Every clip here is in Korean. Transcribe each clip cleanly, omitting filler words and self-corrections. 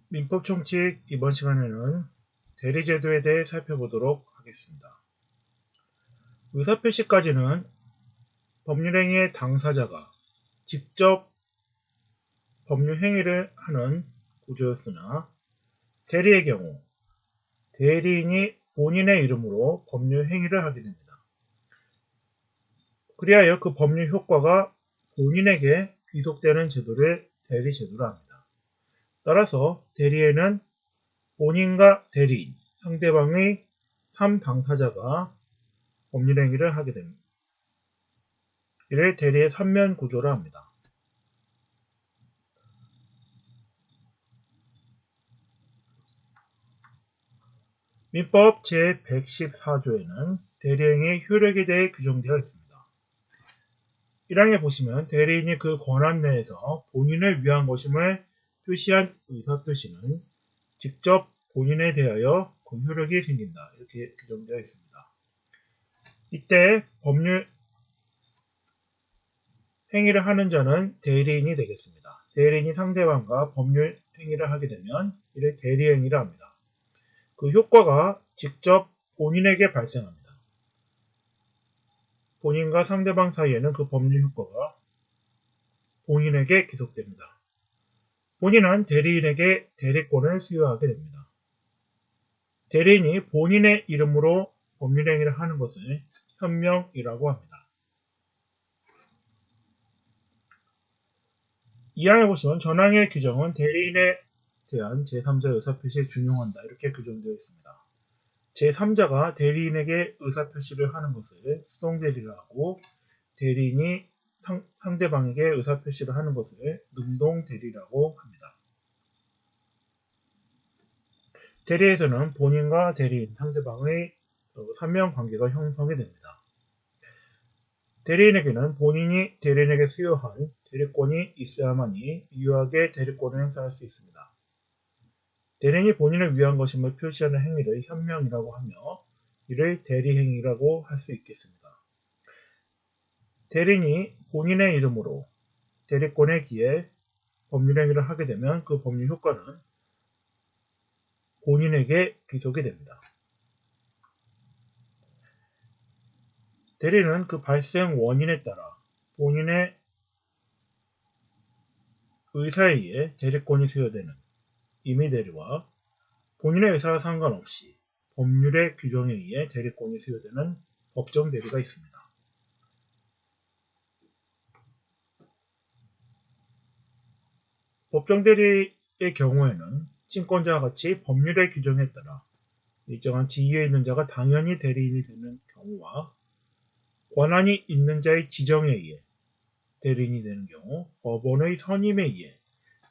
민법 총칙 이번 시간에는 대리제도에 대해 살펴보도록 하겠습니다. 의사표시까지는 법률행위의 당사자가 직접 법률행위를 하는 구조였으나 대리의 경우 대리인이 본인의 이름으로 법률행위를 하게 됩니다. 그리하여 그 법률 효과가 본인에게 귀속되는 제도를 대리제도로 합니다. 따라서 대리에는 본인과 대리인, 상대방의 3당사자가 법률행위를 하게 됩니다. 이를 대리의 3면 구조라 합니다. 민법 제114조에는 대리행위의 효력에 대해 규정되어 있습니다. 1항에 보시면 대리인이 그 권한 내에서 본인을 위한 것임을 표시한 의사표시는 직접 본인에 대하여 그 효력이 생긴다. 이렇게 규정되어 있습니다. 이때 법률 행위를 하는 자는 대리인이 되겠습니다. 대리인이 상대방과 법률 행위를 하게 되면 이를 대리행위라 합니다. 그 효과가 직접 본인에게 발생합니다. 본인과 상대방 사이에는 그 법률 효과가 본인에게 기속됩니다. 본인은 대리인에게 대리권을 수여하게 됩니다. 대리인이 본인의 이름으로 법률행위를 하는 것을 현명이라고 합니다. 이항에 보시면 전항의 규정은 대리인에 대한 제3자 의사표시에 준용한다. 이렇게 규정되어 있습니다. 제3자가 대리인에게 의사표시를 하는 것을 수동대리를 하고 대리인이 상대방에게 의사표시를 하는 것을 능동대리라고 합니다. 대리에서는 본인과 대리인, 상대방의 3명 관계가 형성이 됩니다. 대리인에게는 본인이 대리인에게 수여한 대리권이 있어야만이 유효하게 대리권을 행사할 수 있습니다. 대리인이 본인을 위한 것임을 표시하는 행위를 현명이라고 하며 이를 대리행위라고 할 수 있겠습니다. 대리인이 본인의 이름으로 대리권에 기해 법률행위를 하게 되면 그 법률 효과는 본인에게 귀속이 됩니다. 대리는 그 발생 원인에 따라 본인의 의사에 의해 대리권이 수여되는 임의대리와 본인의 의사와 상관없이 법률의 규정에 의해 대리권이 수여되는 법정대리가 있습니다. 법정대리의 경우에는 친권자와 같이 법률의 규정에 따라 일정한 지위에 있는 자가 당연히 대리인이 되는 경우와 권한이 있는 자의 지정에 의해 대리인이 되는 경우, 법원의 선임에 의해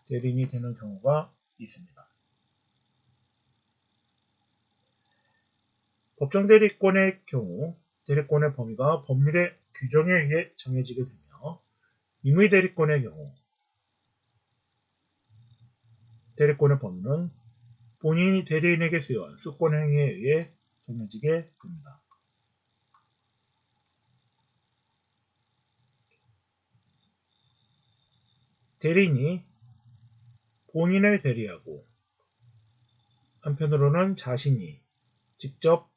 대리인이 되는 경우가 있습니다. 법정대리권의 경우 대리권의 범위가 법률의 규정에 의해 정해지게 되며 임의대리권의 경우 대리권의 범위는 본인이 대리인에게 수여한 수권행위에 의해 정해지게 됩니다. 대리인이 본인을 대리하고 한편으로는 자신이 직접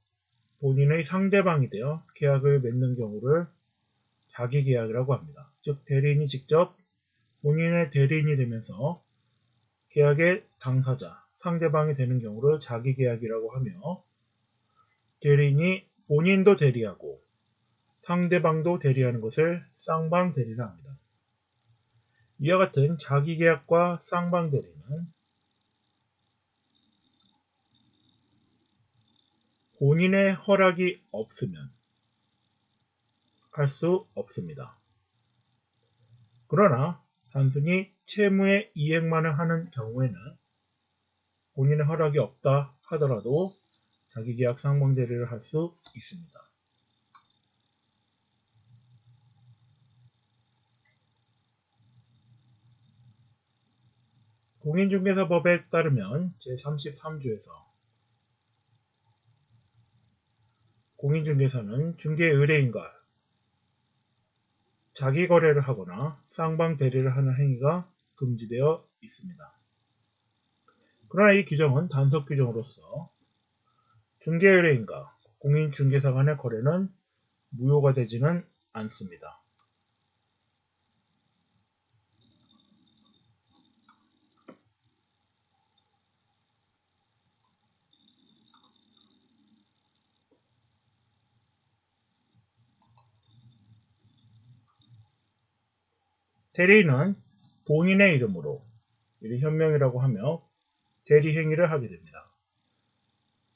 본인의 상대방이 되어 계약을 맺는 경우를 자기계약이라고 합니다. 즉 대리인이 직접 본인의 대리인이 되면서 계약의 당사자, 상대방이 되는 경우를 자기계약이라고 하며 대리인이 본인도 대리하고 상대방도 대리하는 것을 쌍방대리라 합니다. 이와 같은 자기계약과 쌍방대리는 본인의 허락이 없으면 할 수 없습니다. 그러나 단순히 채무의 이행만을 하는 경우에는 본인의 허락이 없다 하더라도 자기계약 쌍방대리를 할 수 있습니다. 공인중개사법에 따르면 제33조에서 공인중개사는 중개 의뢰인과 자기거래를 하거나 쌍방대리를 하는 행위가 금지되어 있습니다. 그러나 이 규정은 단속 규정으로서 중개의뢰인과 공인중개사 간의 거래는 무효가 되지는 않습니다. 대리인은 본인의 이름으로 이를 현명이라고 하며 대리행위를 하게 됩니다.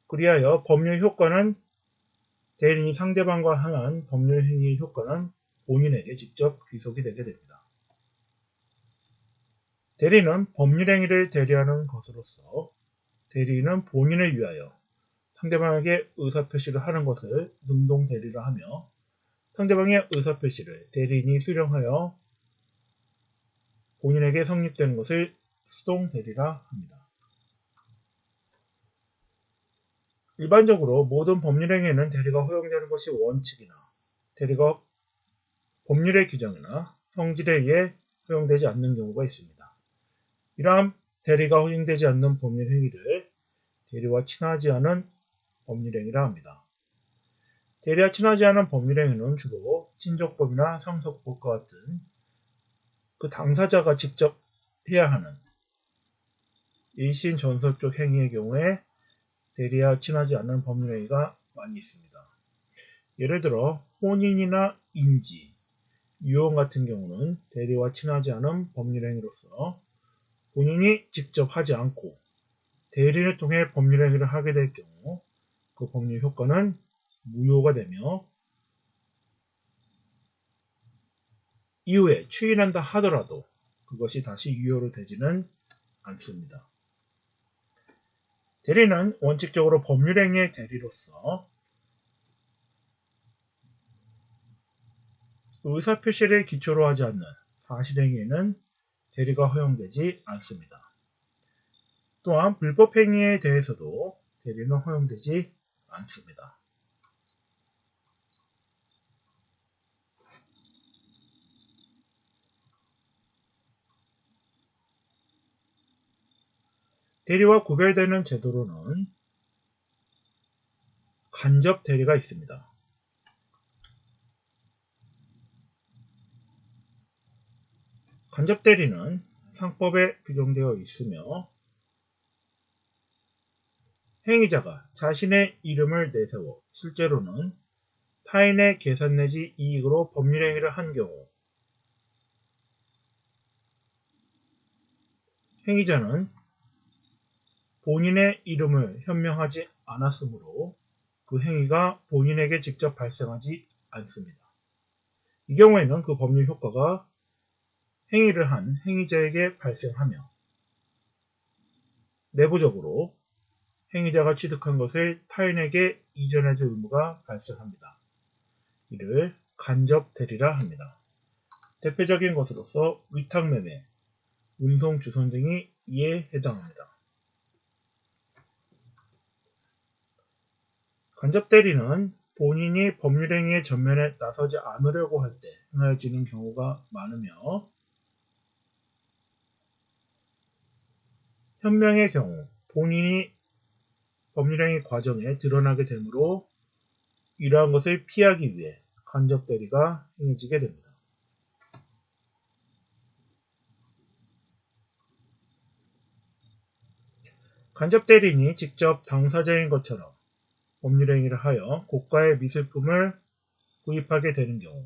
그리하여 법률 효과는 대리인이 상대방과 향한 법률 행위의 효과는 본인에게 직접 귀속이 되게 됩니다. 대리는 법률 행위를 대리하는 것으로서 대리인은 본인을 위하여 상대방에게 의사표시를 하는 것을 능동대리라 하며 상대방의 의사표시를 대리인이 수령하여 본인에게 성립되는 것을 수동대리라 합니다. 일반적으로 모든 법률행위에는 대리가 허용되는 것이 원칙이나 대리가 법률의 규정이나 성질에 의해 허용되지 않는 경우가 있습니다. 이러한 대리가 허용되지 않는 법률행위를 대리와 친하지 않은 법률행위라 합니다. 대리와 친하지 않은 법률행위는 주로 친족법이나 상속법과 같은 그 당사자가 직접 해야 하는 일신 전설적 행위의 경우에 대리와 친하지 않은 법률행위가 많이 있습니다. 예를 들어 혼인이나 인지, 유언 같은 경우는 대리와 친하지 않은 법률행위로서 본인이 직접 하지 않고 대리를 통해 법률행위를 하게 될 경우 그 법률 효과는 무효가 되며 이후에 추인한다 하더라도 그것이 다시 유효로 되지는 않습니다. 대리는 원칙적으로 법률행위의 대리로서 의사표시를 기초로 하지 않는 사실행위에는 대리가 허용되지 않습니다. 또한 불법행위에 대해서도 대리는 허용되지 않습니다. 대리와 구별되는 제도로는 간접 대리가 있습니다. 간접 대리는 상법에 규정되어 있으며 행위자가 자신의 이름을 내세워 실제로는 타인의 계산 내지 이익으로 법률행위를 한 경우 행위자는 본인의 이름을 현명하지 않았으므로 그 행위가 본인에게 직접 발생하지 않습니다. 이 경우에는 그 법률 효과가 행위를 한 행위자에게 발생하며 내부적으로 행위자가 취득한 것을 타인에게 이전해줄 의무가 발생합니다. 이를 간접 대리라 합니다. 대표적인 것으로서 위탁매매, 운송주선 등이 이에 해당합니다. 간접 대리는 본인이 법률행위의 전면에 나서지 않으려고 할 때 행하여지는 경우가 많으며 현명의 경우 본인이 법률행위 과정에 드러나게 되므로 이러한 것을 피하기 위해 간접 대리가 행해지게 됩니다. 간접 대리인이 직접 당사자인 것처럼 법률행위를 하여 고가의 미술품을 구입하게 되는 경우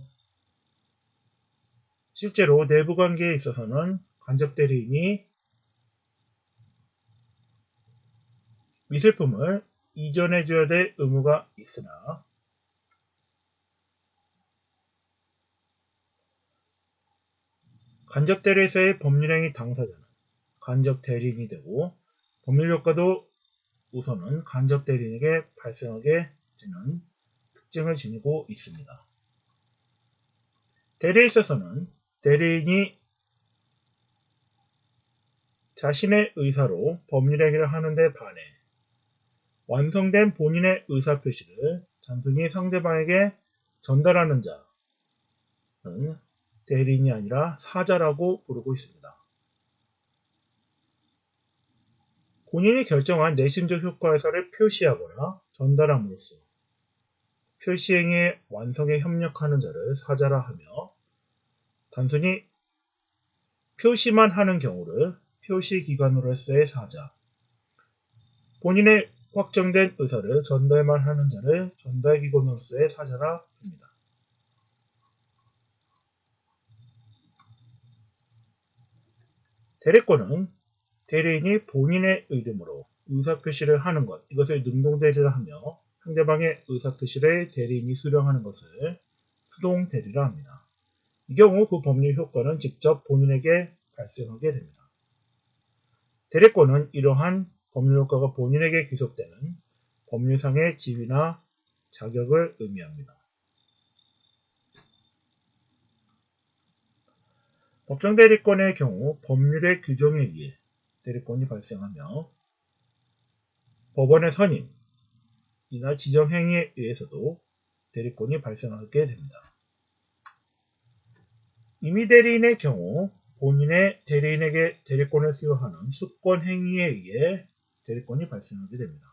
실제로 내부관계에 있어서는 간접 대리인이 미술품을 이전해줘야 될 의무가 있으나 간접 대리에서의 법률행위 당사자는 간접 대리인이 되고 법률 효과도 우선은 간접 대리인에게 발생하게 되는 특징을 지니고 있습니다. 대리에 있어서는 대리인이 자신의 의사로 법률행위를 하는 데 반해 완성된 본인의 의사표시를 단순히 상대방에게 전달하는 자는 대리인이 아니라 사자라고 부르고 있습니다. 본인이 결정한 내심적 효과사를 표시하거나 전달함으로써 표시행위의 완성에 협력하는 자를 사자라 하며 단순히 표시만 하는 경우를 표시기관으로서의 사자, 본인의 확정된 의사를 전달만 하는 자를 전달기관으로서의 사자라 합니다. 대리권은 대리인이 본인의 이름으로 의사표시를 하는 것, 이것을 능동대리라 하며 상대방의 의사표시를 대리인이 수령하는 것을 수동대리라 합니다. 이 경우 그 법률 효과는 직접 본인에게 발생하게 됩니다. 대리권은 이러한 법률 효과가 본인에게 귀속되는 법률상의 지위나 자격을 의미합니다. 법정 대리권의 경우 법률의 규정에 의해 대리권이 발생하며 법원의 선임이나 지정행위에 의해서도 대리권이 발생하게 됩니다. 임의대리인의 경우 본인의 대리인에게 대리권을 수여하는 수권행위에 의해 대리권이 발생하게 됩니다.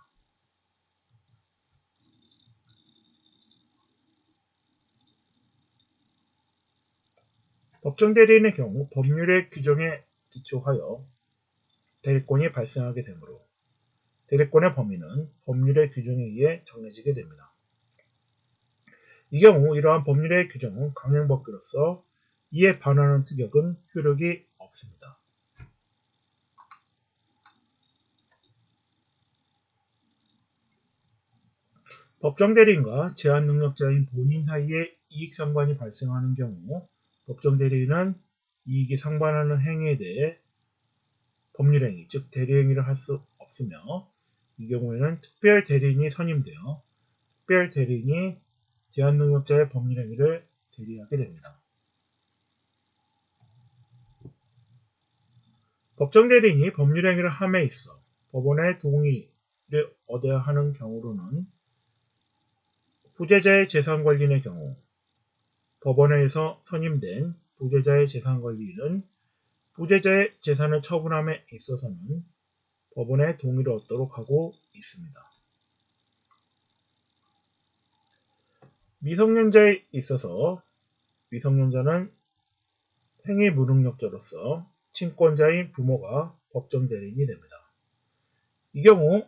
법정 대리인의 경우 법률의 규정에 기초하여 대리권이 발생하게 되므로 대리권의 범위는 법률의 규정에 의해 정해지게 됩니다. 이 경우 이러한 법률의 규정은 강행법규로서 이에 반하는 특약은 효력이 없습니다. 법정 대리인과 제한 능력자인 본인 사이에 이익 상반이 발생하는 경우 법정 대리인은 이익이 상반하는 행위에 대해 법률행위, 즉 대리행위를 할 수 없으며 이 경우에는 특별 대리인이 선임되어 특별 대리인이 제한 능력자의 법률행위를 대리하게 됩니다. 법정 대리인이 법률행위를 함에 있어 법원의 동의를 얻어야 하는 경우로는 부재자의 재산관리인의 경우 법원에서 선임된 부재자의 재산관리인은 부재자의 재산을 처분함에 있어서는 법원의 동의를 얻도록 하고 있습니다. 미성년자에 있어서 미성년자는 행위 무능력자로서 친권자인 부모가 법정 대리인이 됩니다. 이 경우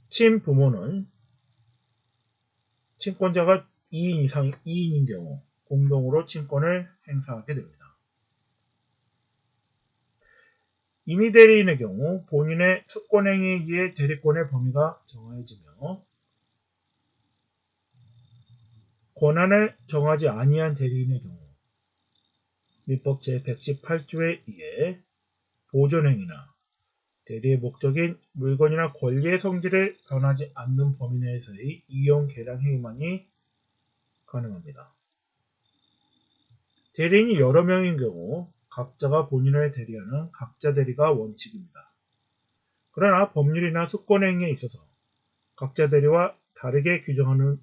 친부모는 친권자가 2인인 경우 공동으로 친권을 행사하게 됩니다. 임의대리인의 경우 본인의 수권행위에 의해 대리권의 범위가 정해지며 권한을 정하지 아니한 대리인의 경우 민법 제118조에 의해 보존행위나 대리의 목적인 물건이나 권리의 성질을 변하지 않는 범위 내에서의 이용 계량 행위만이 가능합니다. 대리인이 여러 명인 경우 각자가 본인을 대리하는 각자 대리가 원칙입니다. 그러나 법률이나 수권행위에 있어서 각자 대리와 다르게 규정하는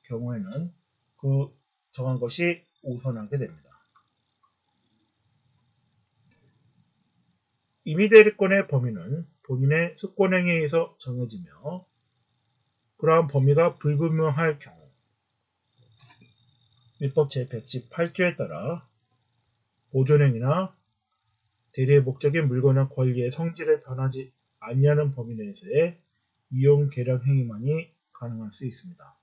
경우에는 그 정한 것이 우선하게 됩니다. 임의대리권의 범위는 본인의 수권행위에 의해서 정해지며 그러한 범위가 불분명할 경우 민법 제118조에 따라 보존행위나 대리의 목적인 물건이나 권리의 성질을 변하지 아니하는 범위 내에서의 이용 계량 행위만이 가능할 수 있습니다.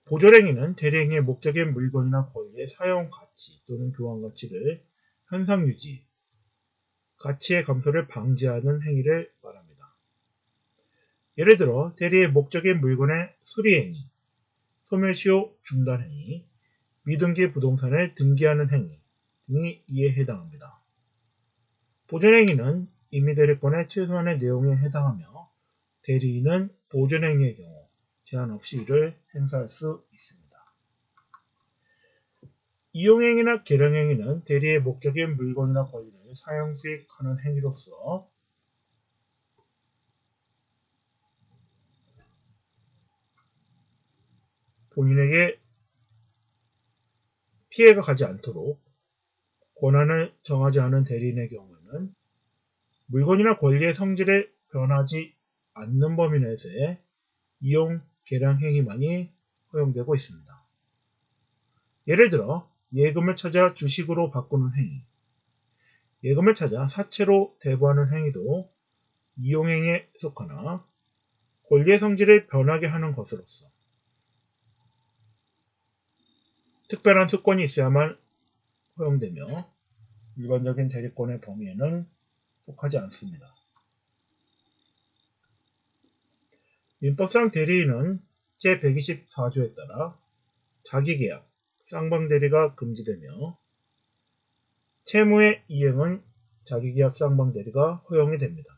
보존행위는 대리행위의 목적인 물건이나 권리의 사용 가치 또는 교환 가치를 현상 유지, 가치의 감소를 방지하는 행위를 말합니다. 예를 들어 대리의 목적인 물건의 수리행위, 소멸시효 중단행위, 미등기 부동산을 등기하는 행위 등이 이에 해당합니다. 보존행위는 임의대리권의 최소한의 내용에 해당하며 대리인은 보존행위의 경우 제한 없이 이를 행사할 수 있습니다. 이용행위나 계량행위는 대리의 목적인 물건이나 권리를 사용 수익하는 행위로서 본인에게 피해가 가지 않도록 권한을 정하지 않은 대리인의 경우에는 물건이나 권리의 성질에 변하지 않는 범위 내에서의 이용 계량 행위만이 허용되고 있습니다. 예를 들어 예금을 찾아 주식으로 바꾸는 행위, 예금을 찾아 사채로 대부하는 행위도 이용행위에 속하나 권리의 성질을 변하게 하는 것으로서 특별한 수건이 있어야만 허용되며 일반적인 대리권의 범위에는 속하지 않습니다. 민법상 대리인은 제124조에 따라 자기계약, 쌍방대리가 금지되며 채무의 이행은 자기계약 쌍방대리가 허용이 됩니다.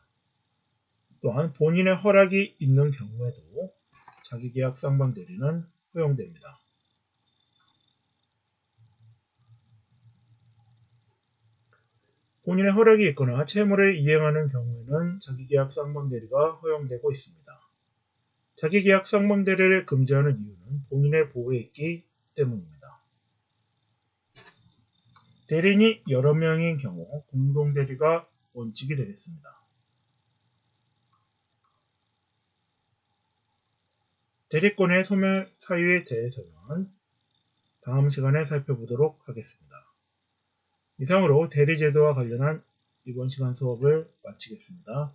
또한 본인의 허락이 있는 경우에도 자기계약 쌍방대리는 허용됩니다. 본인의 허락이 있거나 채무를 이행하는 경우에는 자기계약 쌍방대리가 허용되고 있습니다. 자기계약 쌍방대리를 금지하는 이유는 본인의 보호에 있기 때문입니다. 대리인이 여러 명인 경우 공동대리가 원칙이 되겠습니다. 대리권의 소멸 사유에 대해서는 다음 시간에 살펴보도록 하겠습니다. 이상으로 대리제도와 관련한 이번 시간 수업을 마치겠습니다.